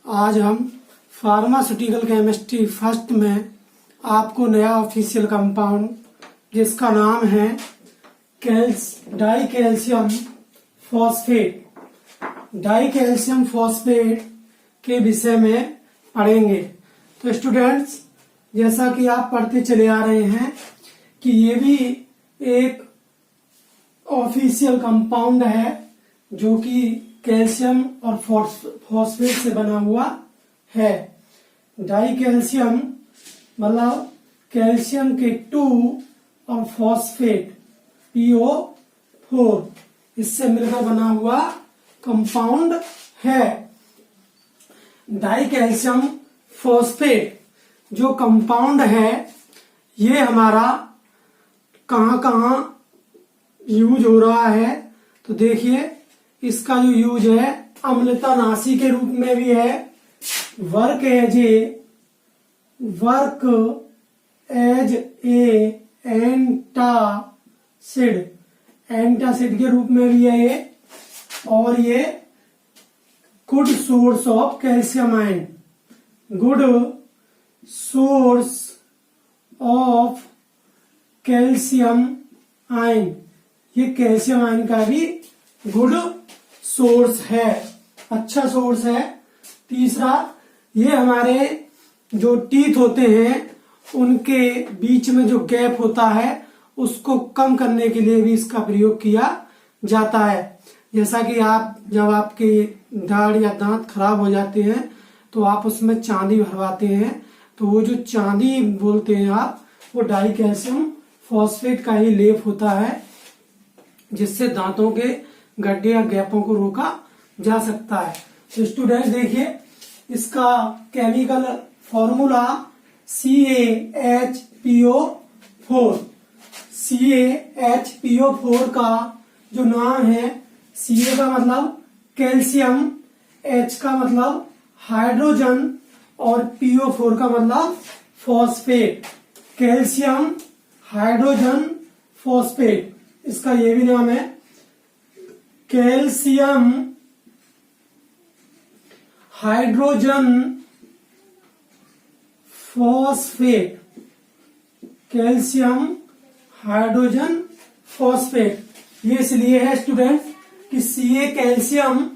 आज हम pharmaceutical chemistry first में आपको नया ऑफिशियल कंपाउंड जिसका नाम है डाई कैल्शियम फॉस्फेट के विषय में पढ़ेंगे। तो स्टूडेंट्स, जैसा कि आप पढ़ते चले आ रहे हैं कि ये भी एक ऑफिशियल कंपाउंड है जो कि कैल्शियम और फॉस्फेट से बना हुआ है। डाई कैल्शियम मतलब कैल्शियम के 2 और फॉस्फेट PO4 इससे मिलकर बना हुआ कंपाउंड है। डाई कैल्शियम फॉस्फेट जो कंपाउंड है ये हमारा कहाँ यूज हो रहा है, तो देखिए इसका जो यूज है अम्लतानाशी के रूप में भी है, वर्क एज ए एंटासिड के रूप में भी है ये, और ये good source of calcium ion, good source of calcium ion, ये कैल्शियम आयन का भी गुड सोर्स है, अच्छा सोर्स है। तीसरा, ये हमारे जो टीथ होते हैं उनके बीच में जो गैप होता है उसको कम करने के लिए भी इसका प्रयोग किया जाता है। जैसा कि जब आपके दाढ़ या दांत खराब हो जाते हैं तो आप उसमें चांदी भरवाते हैं, तो वो जो चांदी बोलते हैं आप, वो डाई कैल्शियम फॉस्फेट का ही लेप होता है जिससे दांतों के गड्ढे या गैपों को रोका जा सकता है। तो स्टूडेंट देखिए, इसका केमिकल फॉर्मूला CaHPO4 का जो नाम है, Ca का मतलब कैल्शियम, H का मतलब हाइड्रोजन और PO4 का मतलब फॉस्फेट, कैल्शियम हाइड्रोजन फॉस्फेट, इसका ये भी नाम है calcium hydrogen phosphate, calcium hydrogen phosphate. ये इसलिए है स्टूडेंट कि Ca calcium,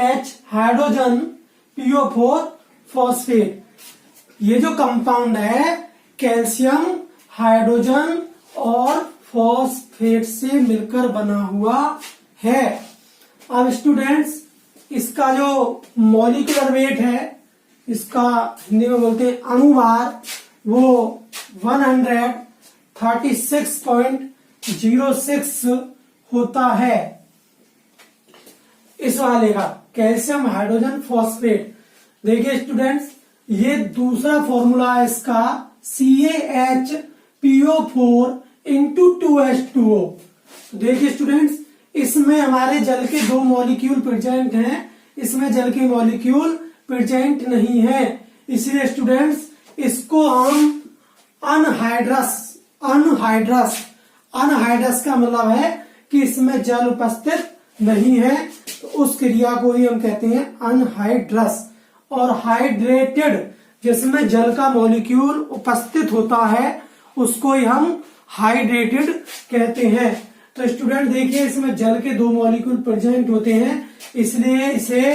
H hydrogen, PO4 phosphate. ये जो कंपाउंड है कैल्शियम हाइड्रोजन और फॉस्फेट से मिलकर बना हुआ है। अब स्टूडेंट्स, इसका जो मॉलिक्यूलर वेट है, इसका हिंदी में बोलते हैं अणुभार, वो 136.06 होता है इस वाले का, कैल्शियम हाइड्रोजन फॉस्फेट। देखिए स्टूडेंट्स, ये दूसरा फॉर्मूला है इसका CaHPO4 into 2H2O। देखिए स्टूडेंट्स, इसमें हमारे जल के 2 मॉलिक्यूल प्रेजेंट हैं, इसमें जल के मॉलिक्यूल प्रेजेंट नहीं है, इसलिए स्टूडेंट्स इसको हम अनहाइड्रस का मतलब है कि इसमें जल उपस्थित नहीं है, तो उस क्रिया को ही हम कहते हैं अनहाइड्रस। और हाइड्रेटेड जिसमें जल का मॉलिक्यूल उपस्थित होता है उसको ही हम हाइड्रेटेड कहते हैं। तो स्टूडेंट देखिए, इसमें जल के 2 मॉलिक्यूल प्रेजेंट होते हैं, इसलिए इसे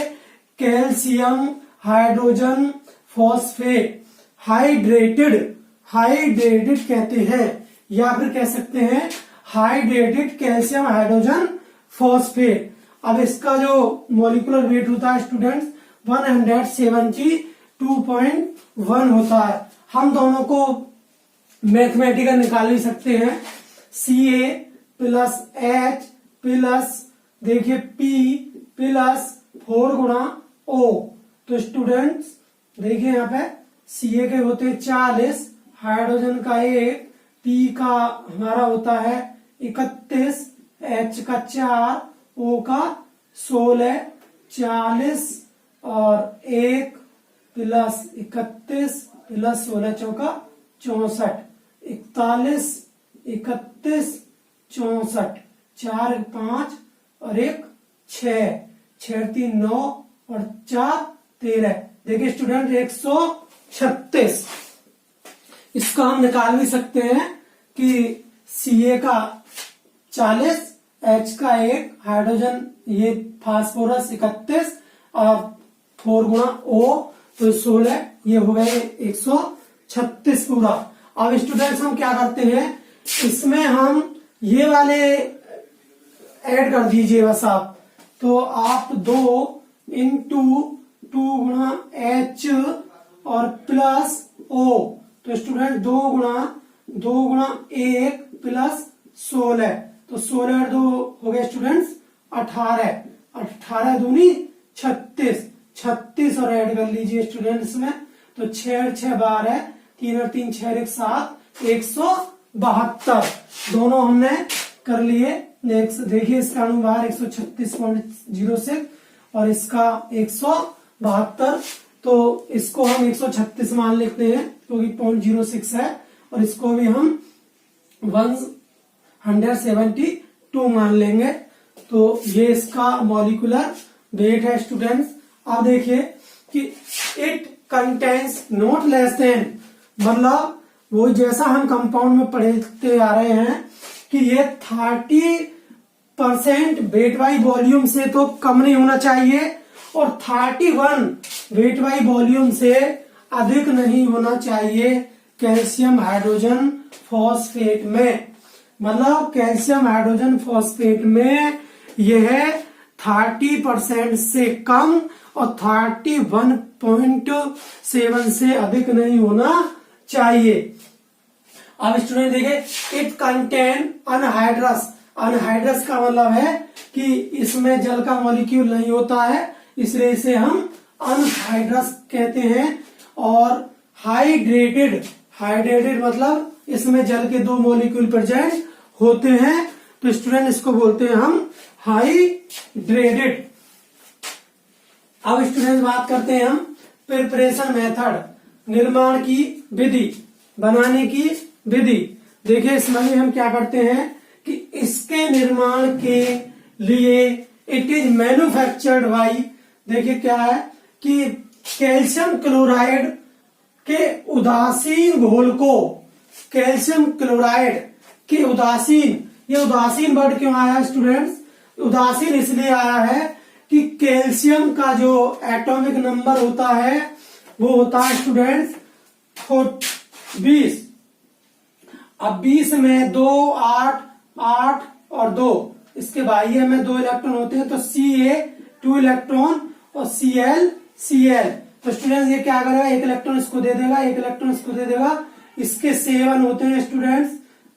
कैल्शियम हाइड्रोजन फॉस्फेट हाइड्रेटेड कहते हैं, या फिर कह सकते हैं हाइड्रेटेड कैल्शियम हाइड्रोजन फॉस्फेट। अब इसका जो मॉलिक्यूलर वेट होता है स्टूडेंट्स 172.1 होता है। हम दोनों को मैथमेटिकल निकाल ही सकते हैं, Ca प्लस H प्लस देखिए P प्लस 4 गुणा O। तो स्टूडेंट्स देखिए यहाँ पे Ca के होते 40, हाइड्रोजन का 1, P का हमारा होता है 31, H का 4, O का 16, 40 और 1 प्लस 31 प्लस 16 चौका 64, 41, 31, 64, 4 5 और 1 6, 6 3 9 और 4 13, देखिए स्टूडेंट 136। इसको हम निकाल भी सकते हैं कि Ca का 40, H का 1, हाइड्रोजन ये फास्फोरस 31 और 4 गुणा O तो 16, ये हो गए 136 पूरा। अब स्टूडेंट्स हम क्या करते हैं, इसमें हम ये वाले ऐड कर दीजिए बस आप। तो आप 2 इंटू 2 गुणा H और प्लस O, तो स्टूडेंट 2 गुणा 1 प्लस 16, तो 16 और 2 हो गए स्टूडेंट्स 18, 18 दूनी 36, 36 और ऐड कर लीजिए स्टूडेंट्स में, तो 6 6 12, 3 और 3 6 1 7, 172 दोनों हमने कर लिए। देखिए इसका अनुभार 136.06 और इसका 172, तो इसको हम 136 मान लेते हैं क्योंकि 0.06 है, और इसको भी हम 172 मान लेंगे। तो ये इसका मॉलिक्यूलर वेट है स्टूडेंट्स। अब देखिए कि it contains not less than, मतलब वो जैसा हम कंपाउंड में पढ़ते आ रहे हैं कि ये 30% वेट बाई वॉल्यूम से तो कम नहीं होना चाहिए और 31 वेट बाई वॉल्यूम से अधिक नहीं होना चाहिए कैल्शियम हाइड्रोजन फॉस्फेट में। मतलब कैल्शियम हाइड्रोजन फॉस्फेट में यह 30% से कम और 31.7 से अधिक नहीं होना चाहिए। अब स्टूडेंट देखिए इट कंटेन अनहाइड्रस, अनहाइड्रस का मतलब है कि इसमें जल का मॉलिक्यूल नहीं होता है, इसलिए इसे हम अनहाइड्रस कहते हैं। और हाइड्रेटेड, हाइड्रेटेड मतलब इसमें जल के 2 मॉलिक्यूल प्रेजेंट होते हैं, तो स्टूडेंट इसको बोलते हैं हम हाइड्रेटेड। अब स्टूडेंट बात करते हैं हम प्रिपरेशन मेथड, निर्माण की विधि, बनाने की विधि। देखिए इसमें हम क्या करते हैं कि इसके निर्माण के लिए इट इज मैन्युफैक्चर्ड बाई, देखिए क्या है कि कैल्शियम क्लोराइड के उदासीन घोल को, कैल्शियम क्लोराइड के उदासीन, ये उदासीन वर्ड क्यों आया स्टूडेंट्स, उदासीन इसलिए आया है कि कैल्शियम का जो एटॉमिक नंबर होता है वो होता है स्टूडेंट्स 20। अब 20 में 2 8 8 और 2, इसके बाह्य में 2 इलेक्ट्रॉन होते हैं, तो Ca 2 इलेक्ट्रॉन और Cl Cl, तो स्टूडेंट्स ये क्या करेगा, 1 इलेक्ट्रॉन इसको दे देगा, 1 इलेक्ट्रॉन इसको दे देगा, इसके 7 होते हैं स्टूडेंट्स,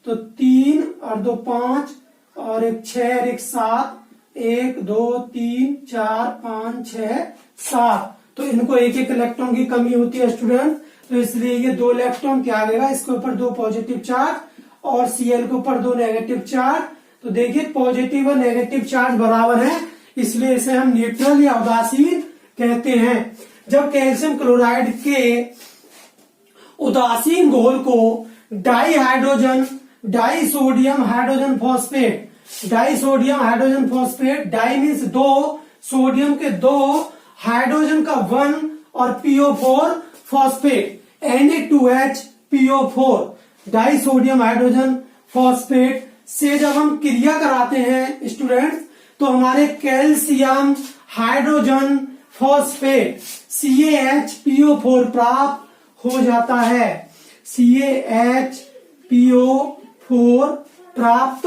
तो 3 और 2 5 और 1 6 और 1 7, 1 2 3 4 5 6 7, तो इनको 1 इलेक्ट्रॉन की कमी होती है स्टूडेंट, तो इसलिए ये 2 इलेक्ट्रॉन क्या आ गएगा, इसके ऊपर 2 पॉजिटिव चार्ज और Cl के ऊपर 2 नेगेटिव चार्ज। तो देखिए पॉजिटिव और नेगेटिव चार्ज बराबर है, इसलिए इसे हम न्यूट्रल या उदासीन कहते हैं। जब कैल्शियम क्लोराइड के उदासीन घोल को di hydrogen, di sodium hydrogen phosphate, di sodium hydrogen phosphate, di means 2, sodium के 2, हाइड्रोजन का 1 और PO4 phosphate, Na2HPO4, di sodium hydrogen phosphate से जब हम क्रिया कराते हैं स्टूडेंट्स, तो हमारे कैल्शियम हाइड्रोजन फॉस्फेट CaHPO4 प्राप्त हो जाता है, CaHPO4 प्राप्त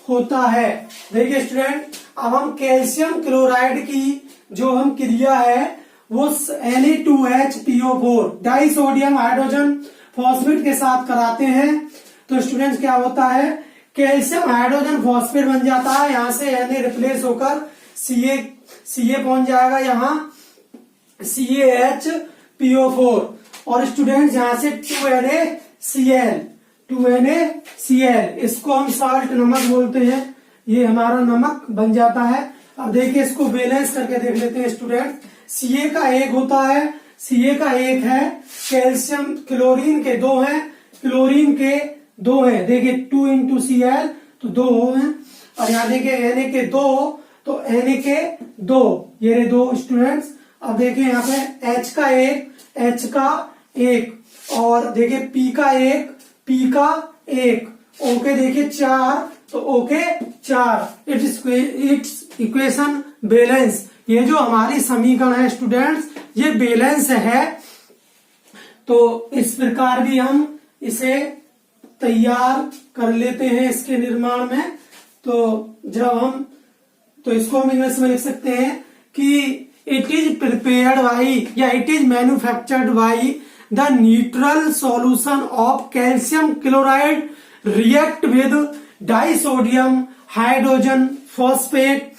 होता है। देखिए स्टूडेंट अब हम कैल्शियम क्लोराइड की जो हम क्रिया है वो Na2HPO4 di sodium hydrogen phosphate के साथ कराते हैं, तो स्टूडेंट्स क्या होता है, कैल्शियम हाइड्रोजन फॉस्फेट बन जाता है, यहां से Na रिप्लेस होकर Ca पहुंच जाएगा यहाँ CaHPO4, और स्टूडेंट्स यहां से 2NaCl, इसको हम साल्ट नमक बोलते हैं, ये हमारा नमक बन जाता है। अब देखिए इसको बैलेंस करके देख लेते हैं स्टूडेंट, Ca का 1 होता है, Ca का 1 है, कैल्शियम क्लोरीन के 2 हैं, क्लोरीन के 2 हैं, देखिए 2 इंटू Cl तो 2 हैं, और यहाँ देखिए Na के 2 तो Na के 2, ये 2 स्टूडेंट्स। अब देखिए यहाँ पे H का एक और देखिए P का एक ओके देखिए 4 तो ओके 4 इट्स इक्वेशन बैलेंस। ये जो हमारी समीकरण है स्टूडेंट्स ये बैलेंस है। तो इस प्रकार भी हम इसे तैयार कर लेते हैं इसके निर्माण में। तो इसको हम इंग्लिश में लिख सकते हैं कि इट इज प्रिपेयर्ड बाई या it is manufactured by the neutral solution of calcium chloride react with disodium hydrogen phosphate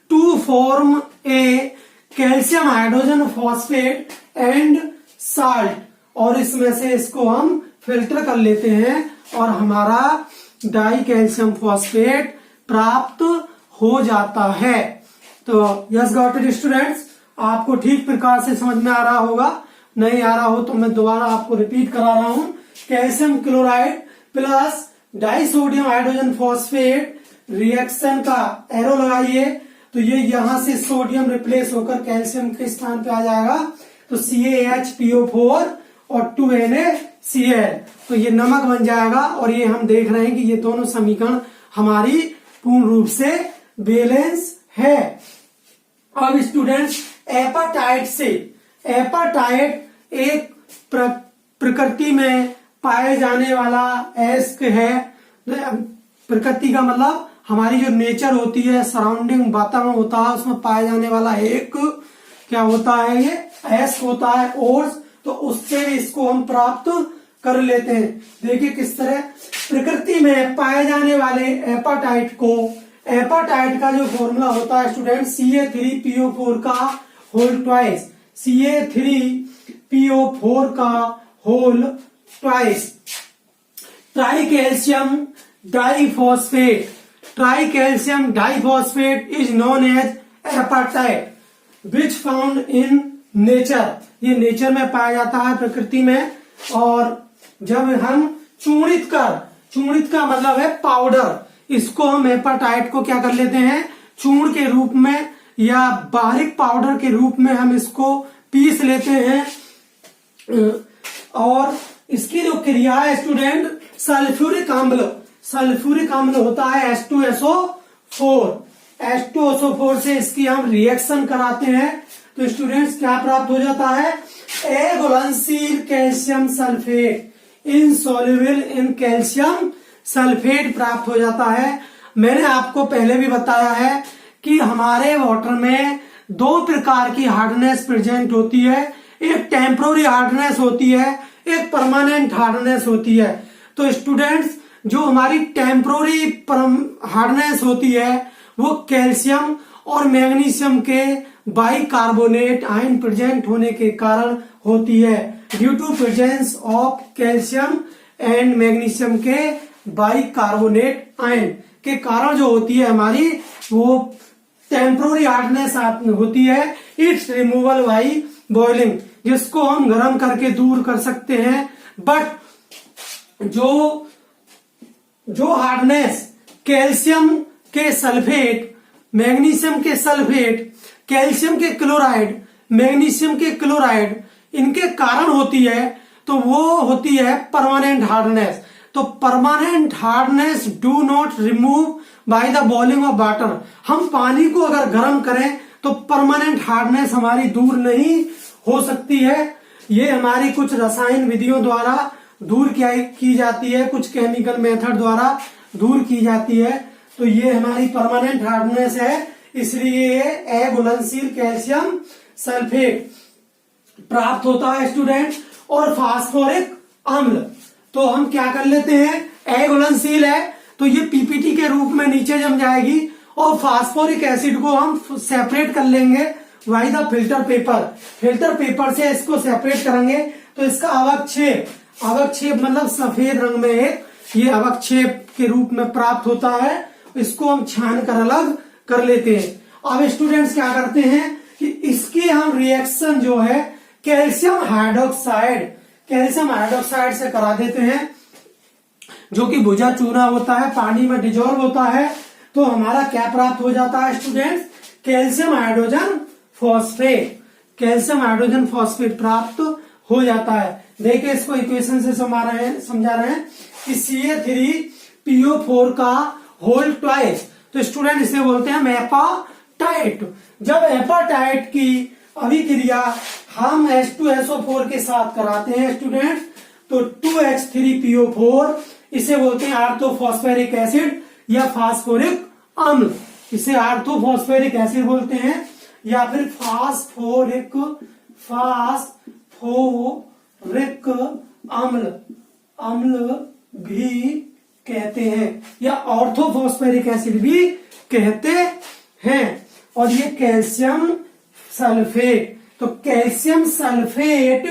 to form a calcium hydrogen phosphate and salt. और इसमें से इसको हम फिल्टर कर लेते हैं और हमारा डाई कैल्शियम फॉस्फेट प्राप्त हो जाता है। तो यस गॉट इट स्टूडेंट्स, आपको ठीक प्रकार से समझ में आ रहा होगा। नहीं आ रहा हो तो मैं दोबारा आपको रिपीट करा रहा हूं। Calcium chloride plus disodium hydrogen phosphate reaction का एरो लगाइए तो ये यहां से सोडियम रिप्लेस होकर कैल्शियम के स्थान पे आ जाएगा तो CaHPO4 और 2NaCl तो ये नमक बन जाएगा। और ये हम देख रहे हैं कि ये दोनों समीकरण हमारी पूर्ण रूप से बैलेंस है। अब स्टूडेंट्स एपाटाइट एक प्रकृति में पाए जाने वाला एस्क है। प्रकृति का मतलब हमारी जो नेचर होती है, सराउंडिंग वातावरण होता है, उसमें पाए जाने वाला एक क्या होता है, ये एस्क होता है ओर्स। तो उससे इसको हम प्राप्त कर लेते हैं। देखिए किस तरह प्रकृति में पाए जाने वाले एपाटाइट का जो फॉर्मूला होता है स्टूडेंट CA3PO4 का होल ट्वाइस, CA3PO4 का whole twice. Tricalcium diphosphate is known as apatite which found in nature. ये नेचर में पाया जाता है प्रकृति में। और जब हम चूर्णित का मतलब है पाउडर, इसको हम एपाटाइट को क्या कर लेते हैं, चूर्ण के रूप में या बारीक पाउडर के रूप में हम इसको पीस लेते हैं। और इसकी जो क्रिया है स्टूडेंट सल्फ्यूरिक अम्ल होता है H2SO4 से इसकी हम रिएक्शन कराते हैं तो स्टूडेंट्स क्या प्राप्त हो जाता है, ए घुलनशील calcium sulphate insoluble in calcium sulphate प्राप्त हो जाता है। मैंने आपको पहले भी बताया है कि हमारे वाटर में दो प्रकार की हार्डनेस प्रेजेंट होती है, एक टेम्पोररी हार्डनेस होती है, एक परमानेंट हार्डनेस होती है। तो स्टूडेंट्स जो हमारी टेम्पोररी हार्डनेस होती है वो कैल्शियम और मैग्नीशियम के बाइकार्बोनेट आयन प्रेजेंट होने के कारण होती है। Due to presence of calcium and magnesium के बाइकार्बोनेट आयन के कारण जो होती है हमारी वो टेम्पोररी हार्डनेस होती है। इट्स रिमूवल बाई बॉइलिंग, जिसको हम गर्म करके दूर कर सकते हैं। बट जो हार्डनेस कैल्शियम के सल्फेट, मैग्नीशियम के सल्फेट, कैल्शियम के क्लोराइड, मैग्नीशियम के क्लोराइड इनके कारण होती है तो वो होती है परमानेंट हार्डनेस। तो permanent hardness do not remove by the boiling of water. हम पानी को अगर गर्म करें तो परमानेंट हार्डनेस हमारी दूर नहीं हो सकती है। ये हमारी कुछ रसायन विधियों द्वारा दूर की जाती है, कुछ केमिकल मेथड द्वारा दूर की जाती है। तो ये हमारी परमानेंट हार्डनेस है, इसलिए ये अघुलनशील कैल्शियम सल्फेट प्राप्त होता है स्टूडेंट। और फास्फोरिक अम्ल तो हम क्या कर लेते हैं, अघुलनशील है तो ये पीपीटी के रूप में नीचे जम जाएगी और फास्फोरिक एसिड को हम सेपरेट कर लेंगे बाय द फिल्टर पेपर से इसको सेपरेट करेंगे तो इसका अवक्षेप मतलब सफेद रंग में एक ये अवक्षेप के रूप में प्राप्त होता है। इसको हम छान कर अलग कर लेते हैं। अब स्टूडेंट्स क्या करते हैं कि इसकी हम रिएक्शन जो है कैल्शियम हाइड्रोक्साइड से करा देते हैं, जो कि भुजा चूना होता है, पानी में डिजोल्व होता है। तो हमारा क्या प्राप्त हो जाता है students, calcium hydrogen phosphate. Calcium hydrogen phosphate प्राप्त हो जाता है। देखिए इसको इक्वेशन से समझा रहे हैं कि CA3PO4 का होल ट्वाइस, तो स्टूडेंट इसे बोलते हैं एपाटाइट। जब एपाटाइट की अभिक्रिया हम H2SO4 के साथ कराते हैं स्टूडेंट, तो 2H3PO4 इसे बोलते हैं ऑर्थोफॉस्फेरिक एसिड या फास्फोरिक अम्ल। इसे ऑर्थोफॉस्फेरिक एसिड बोलते हैं या फिर फास्फोरिक अम्ल भी कहते हैं या ऑर्थोफॉस्फेरिक एसिड भी कहते हैं। और ये कैल्शियम सल्फेट, तो calcium sulphate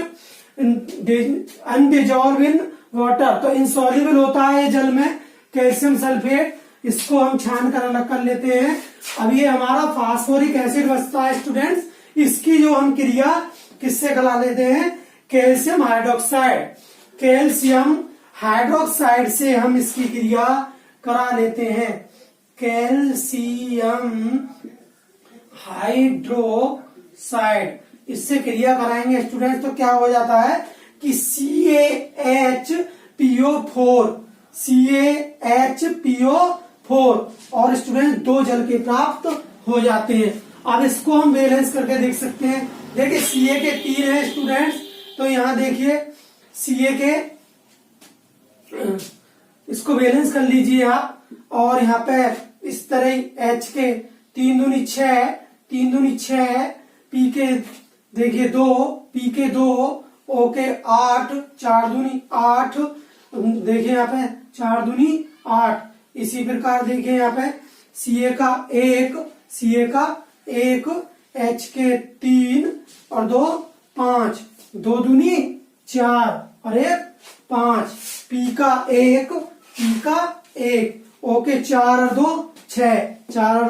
undissolved in water, तो इनसॉल्युबल होता है जल में कैल्शियम सल्फेट। इसको हम छान कर अलग कर लेते हैं। अब ये हमारा फास्फोरिक एसिड बचता है स्टूडेंट्स, इसकी जो हम क्रिया किससे करा लेते हैं, कैल्शियम हाइड्रोक्साइड। कैल्शियम हाइड्रोक्साइड से हम इसकी क्रिया करा लेते हैं, कैल्शियम हाइड्रोक्साइड। इससे क्रिया कराएंगे स्टूडेंट्स तो क्या हो जाता है कि CaHPO4 और स्टूडेंट 2 जल के प्राप्त हो जाते हैं। अब इसको हम बैलेंस करके देख सकते हैं। देखिए Ca के 3 है स्टूडेंट्स, तो यहां देखिए Ca के, इसको बैलेंस कर लीजिए आप। और यहाँ पे इस तरह H के 3 दूनी 6, P के देखिए 2, P के 2, O के 8, 4 दूनी 8, देखिए यहाँ पे 4 दूनी 8। इसी प्रकार देखिए यहाँ पे Ca का 1, H के 3 और 2 5, 2 दूनी 4 और 1 5, P का 1, O के 4 और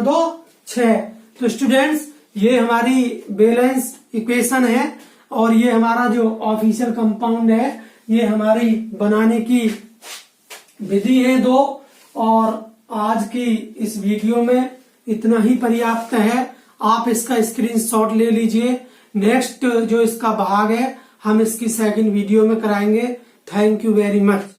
2 6। तो स्टूडेंट्स ये हमारी बैलेंस इक्वेशन है और ये हमारा जो ऑफिशियल कंपाउंड है, ये हमारी बनाने की विधि है 2। और आज की इस वीडियो में इतना ही पर्याप्त है। आप इसका स्क्रीनशॉट ले लीजिए। नेक्स्ट जो इसका भाग है हम इसकी सेकंड वीडियो में कराएंगे। Thank you very much.